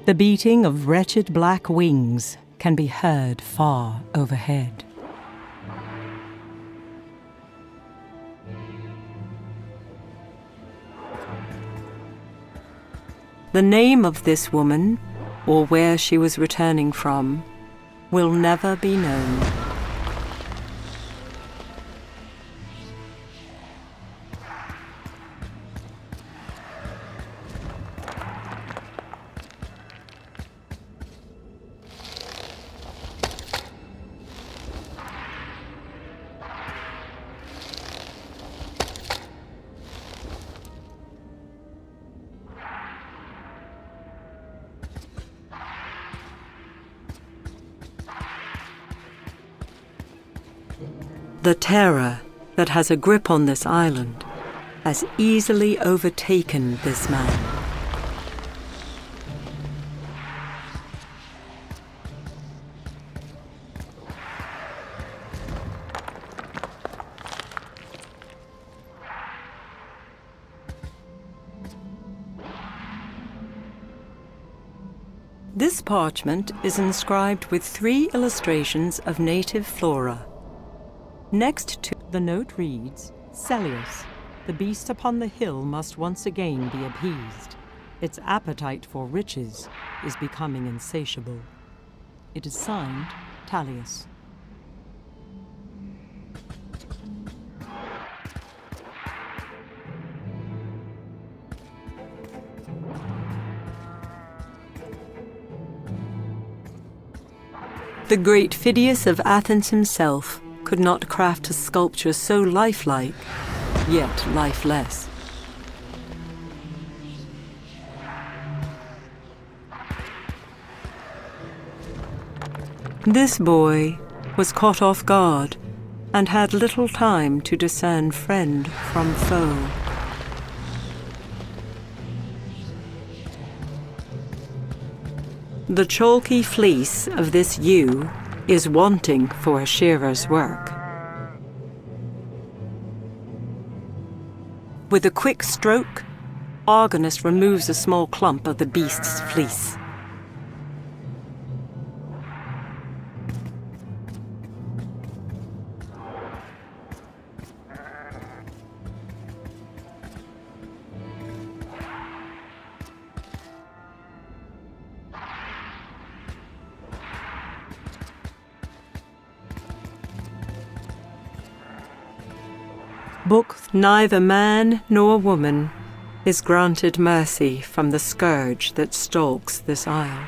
The beating of wretched black wings can be heard far overhead. The name of this woman, or where she was returning from, will never be known. The terror that has a grip on this island has easily overtaken this man. This parchment is inscribed with 3 illustrations of native flora. Next to the note reads, Celius, the beast upon the hill must once again be appeased. Its appetite for riches is becoming insatiable. It is signed, Tallius. The great Phidias of Athens himself could not craft a sculpture so lifelike, yet lifeless. This boy was caught off guard and had little time to discern friend from foe. The chalky fleece of this ewe is wanting for a shearer's work. With a quick stroke, Argonus removes a small clump of the beast's fleece. Book neither man nor woman is granted mercy from the scourge that stalks this isle.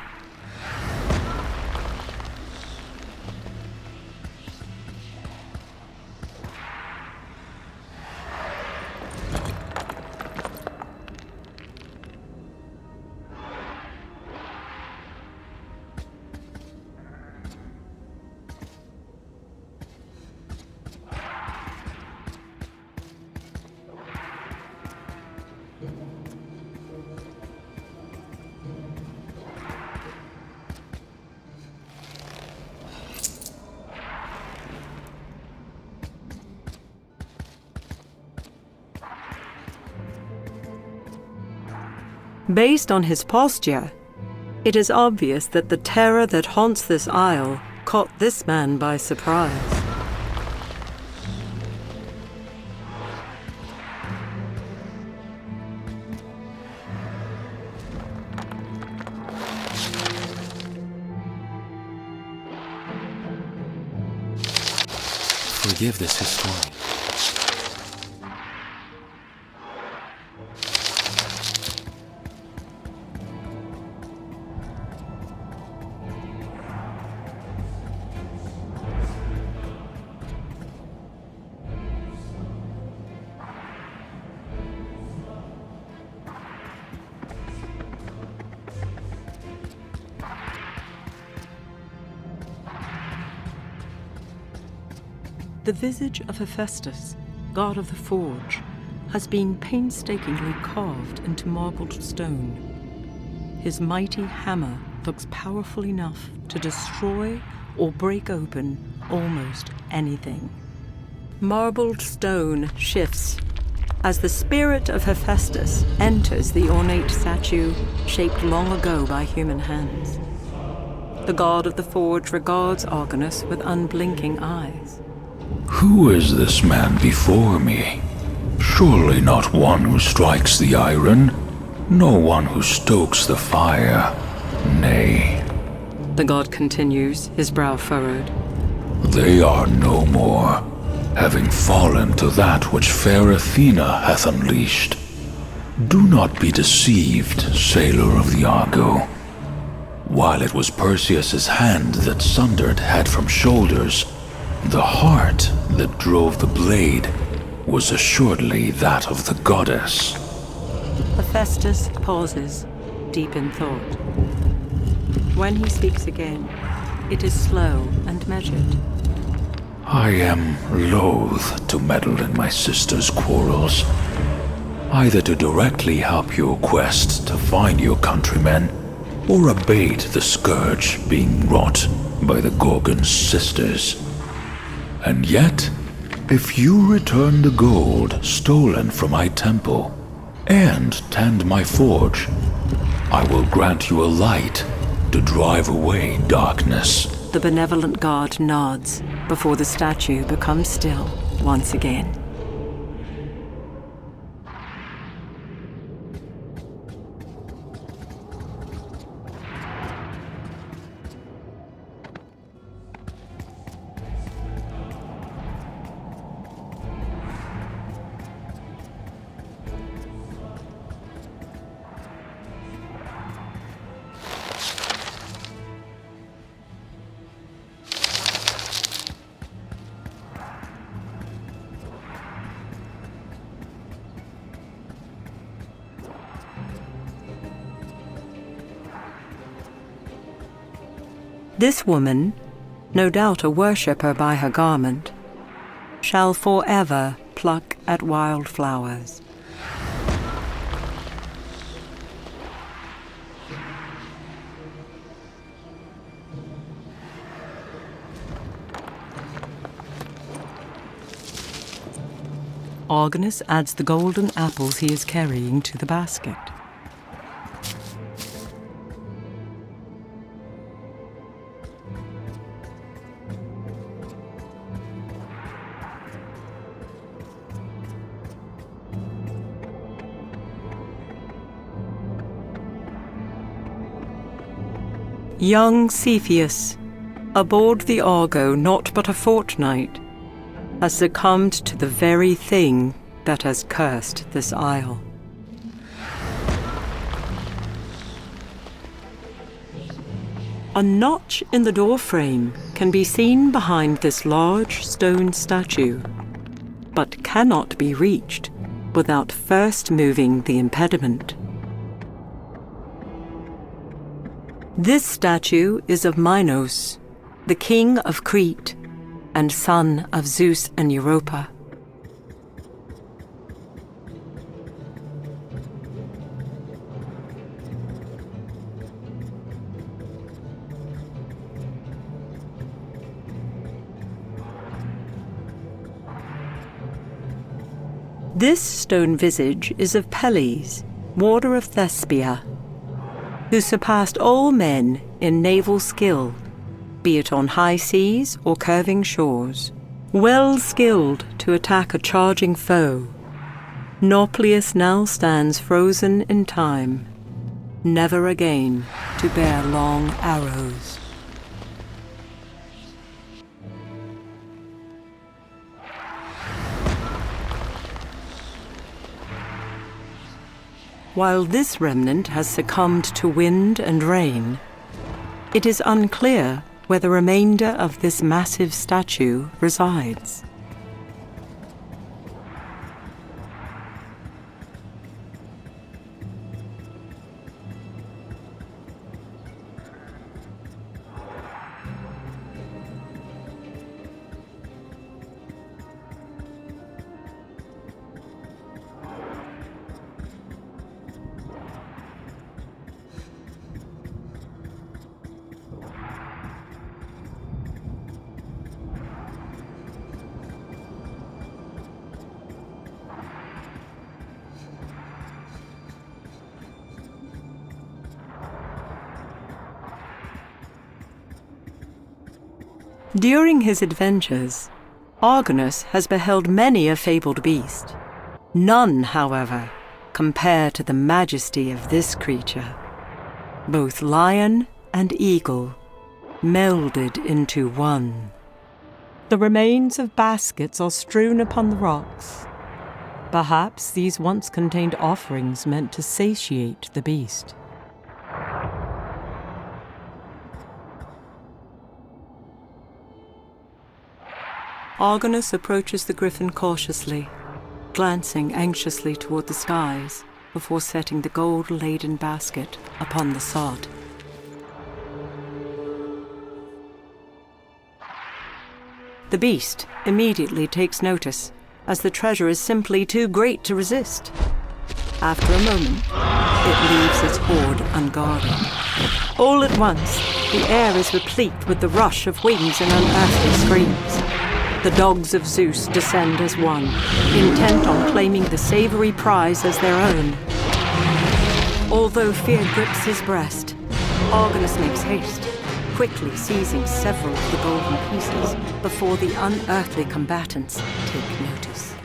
Based on his posture, it is obvious that the terror that haunts this isle caught this man by surprise. Forgive this historian. The visage of Hephaestus, god of the forge, has been painstakingly carved into marbled stone. His mighty hammer looks powerful enough to destroy or break open almost anything. Marbled stone shifts as the spirit of Hephaestus enters the ornate statue shaped long ago by human hands. The god of the forge regards Argonus with unblinking eyes. Who is this man before me? Surely not one who strikes the iron, nor one who stokes the fire. Nay. The god continues, his brow furrowed. They are no more, having fallen to that which fair Athena hath unleashed. Do not be deceived, sailor of the Argo. While it was Perseus's hand that sundered head from shoulders, the heart that drove the blade was assuredly that of the goddess. Hephaestus pauses, deep in thought. When he speaks again, it is slow and measured. I am loath to meddle in my sister's quarrels, either to directly help your quest to find your countrymen, or abate the scourge being wrought by the Gorgon's sisters. And yet, if you return the gold stolen from my temple, and tend my forge, I will grant you a light to drive away darkness. The benevolent god nods before the statue becomes still once again. This woman, no doubt a worshipper by her garment, shall forever pluck at wild flowers. Argonus adds the golden apples he is carrying to the basket. Young Cepheus, aboard the Argo not but a fortnight, has succumbed to the very thing that has cursed this isle. A notch in the doorframe can be seen behind this large stone statue, but cannot be reached without first moving the impediment. This statue is of Minos, the king of Crete and son of Zeus and Europa. This stone visage is of Peleus, warder of Thespia, who surpassed all men in naval skill, be it on high seas or curving shores, well skilled to attack a charging foe. Nauplius now stands frozen in time, never again to bear long arrows. While this remnant has succumbed to wind and rain, it is unclear where the remainder of this massive statue resides. During his adventures, Argonus has beheld many a fabled beast. None, however, compare to the majesty of this creature. Both lion and eagle melded into one. The remains of baskets are strewn upon the rocks. Perhaps these once contained offerings meant to satiate the beast. Argonus approaches the griffin cautiously, glancing anxiously toward the skies before setting the gold-laden basket upon the sod. The beast immediately takes notice, as the treasure is simply too great to resist. After a moment, it leaves its hoard unguarded. All at once, the air is replete with the rush of wings and unearthly screams. The dogs of Zeus descend as one, intent on claiming the savory prize as their own. Although fear grips his breast, Argonus makes haste, quickly seizing several of the golden pieces before the unearthly combatants take notice.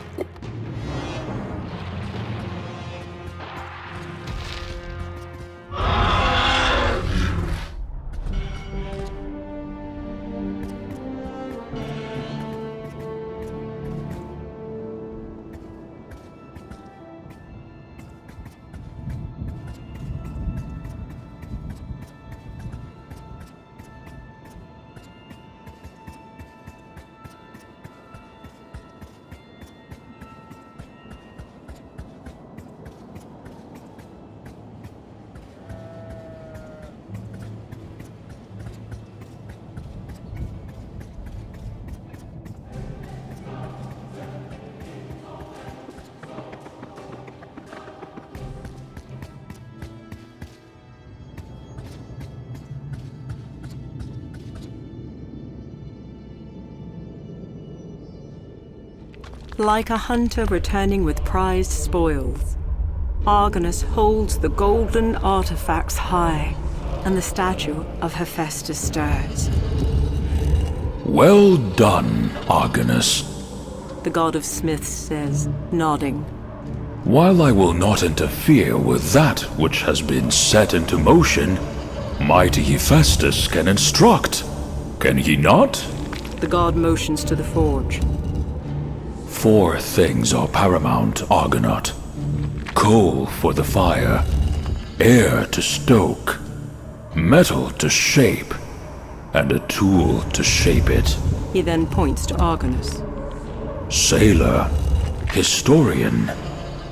Like a hunter returning with prized spoils, Argonus holds the golden artifacts high, and the statue of Hephaestus stirs. Well done, Argonus. The god of smiths says, nodding. While I will not interfere with that which has been set into motion, mighty Hephaestus can instruct. Can he not? The god motions to the forge. 4 things are paramount, Argonaut. Coal for the fire, air to stoke, metal to shape, and a tool to shape it. He then points to Argonus. Sailor, historian,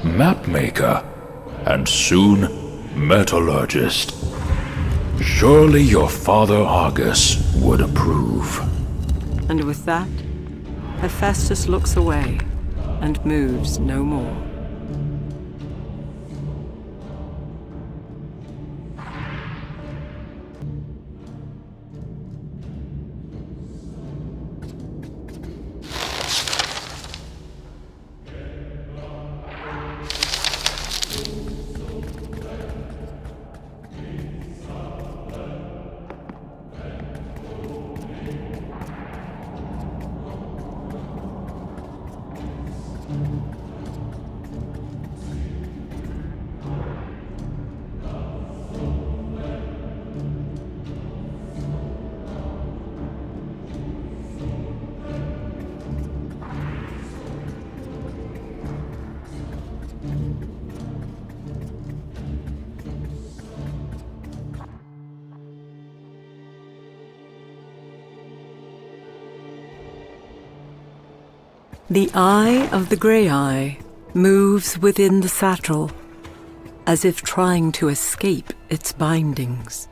mapmaker, and soon metallurgist. Surely your father Argus would approve. And with that, Hephaestus looks away and moves no more. The eye of the grey eye moves within the satchel, as if trying to escape its bindings.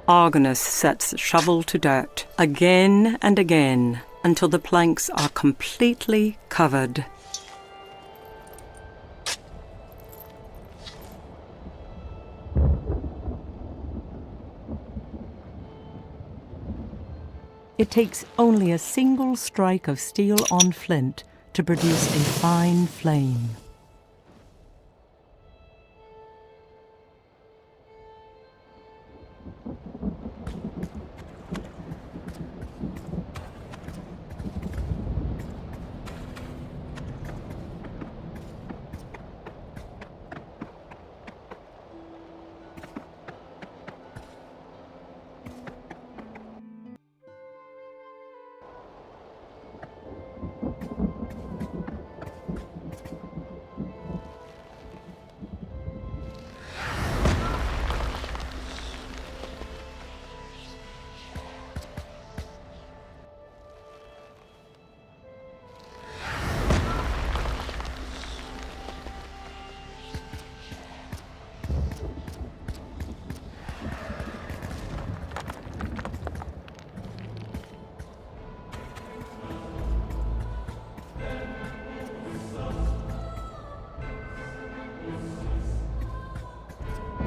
Argonus sets shovel to dirt, again and again, until the planks are completely covered. It takes only a single strike of steel on flint to produce a fine flame.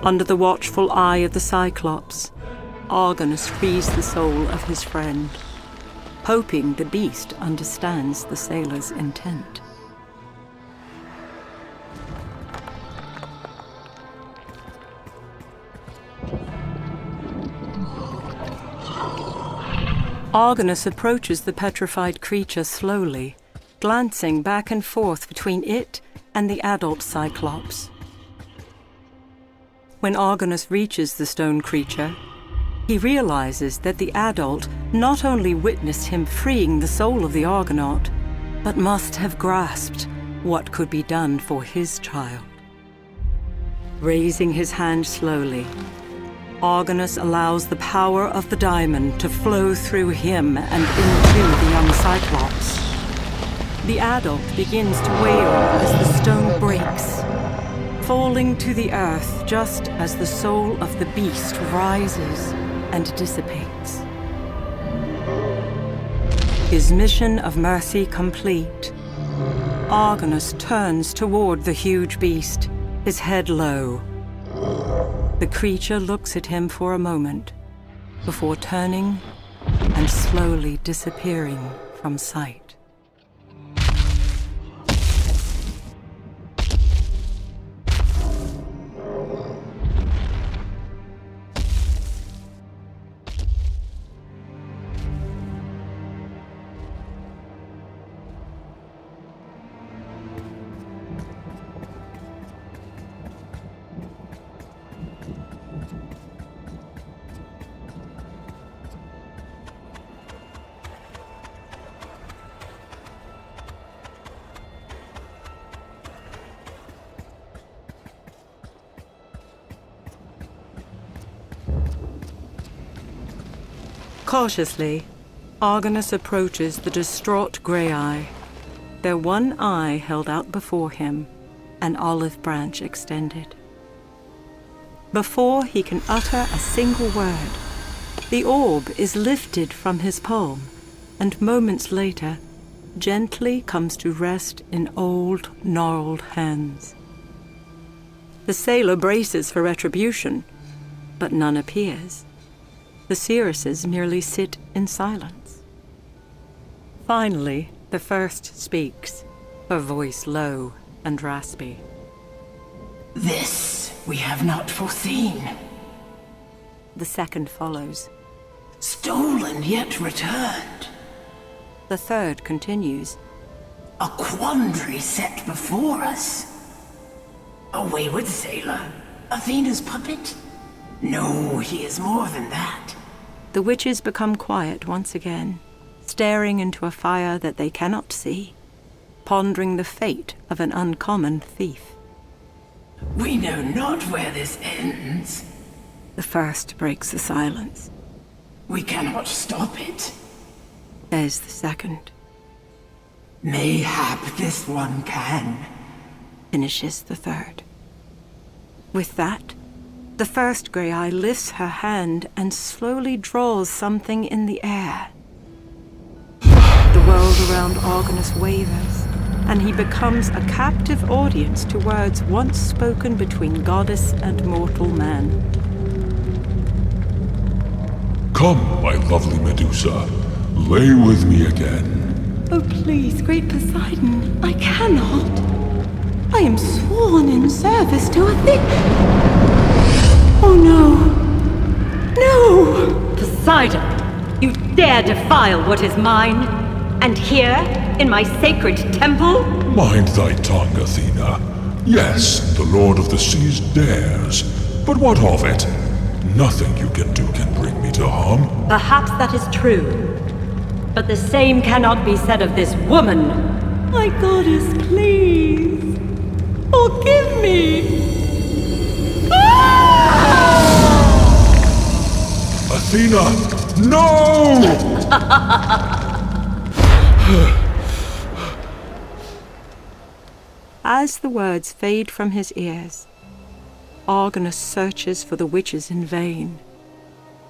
Under the watchful eye of the Cyclops, Argonus frees the soul of his friend, hoping the beast understands the sailor's intent. Argonus approaches the petrified creature slowly, glancing back and forth between it and the adult Cyclops. When Argonus reaches the stone creature, he realizes that the adult not only witnessed him freeing the soul of the Argonaut, but must have grasped what could be done for his child. Raising his hand slowly, Argonus allows the power of the diamond to flow through him and into the young Cyclops. The adult begins to wail as the stone breaks, falling to the earth just as the soul of the beast rises and dissipates. His mission of mercy complete, Argonus turns toward the huge beast, his head low. The creature looks at him for a moment, before turning and slowly disappearing from sight. Cautiously, Argonus approaches the distraught Grey-Eye, their one eye held out before him, an olive branch extended. Before he can utter a single word, the orb is lifted from his palm, and moments later, gently comes to rest in old, gnarled hands. The sailor braces for retribution, but none appears. The seeresses merely sit in silence. Finally, the first speaks, her voice low and raspy. "This we have not foreseen. The second follows. Stolen yet returned. The third continues. A quandary set before us. A wayward sailor? Athena's puppet? No, he is more than that." The witches become quiet once again, staring into a fire that they cannot see, pondering the fate of an uncommon thief. "We know not where this ends." The first breaks the silence. "We cannot stop it." Says the second. "Mayhap this one can." Finishes the third. With that, The first grey eye lifts her hand and slowly draws something in the air. The world around Argonus wavers, and he becomes a captive audience to words once spoken between goddess and mortal man. Come, my lovely Medusa. Lay with me again. Oh, please, great Poseidon, I cannot. I am sworn in service to Athena. Oh, no. No! Poseidon, you dare defile what is mine? And here, in my sacred temple? Mind thy tongue, Athena. Yes, the Lord of the Seas dares. But what of it? Nothing you can do can bring me to harm. Perhaps that is true. But the same cannot be said of this woman. My goddess, please. Forgive me. Athena, no! As the words fade from his ears, Argonus searches for the witches in vain,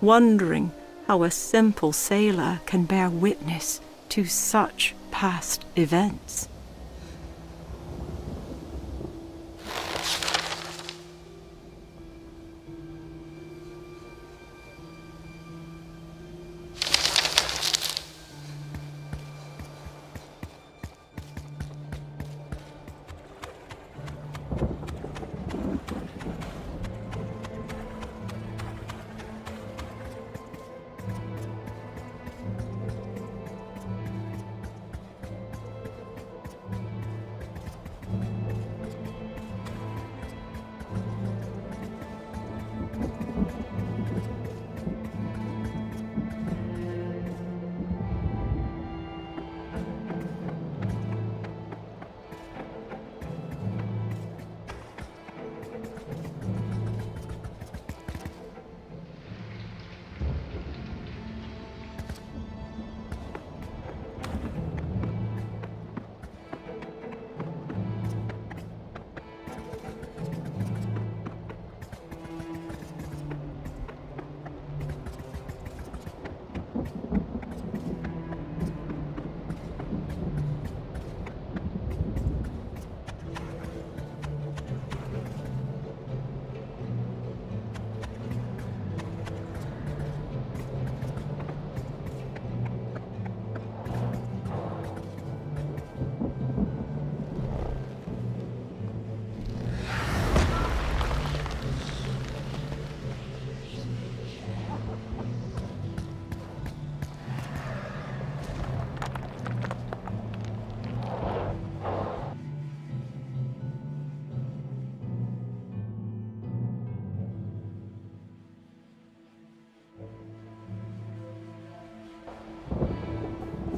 wondering how a simple sailor can bear witness to such past events.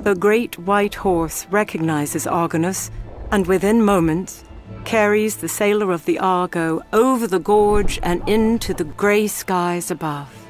The great white horse recognizes Argonus, and within moments carries the sailor of the Argo over the gorge and into the grey skies above.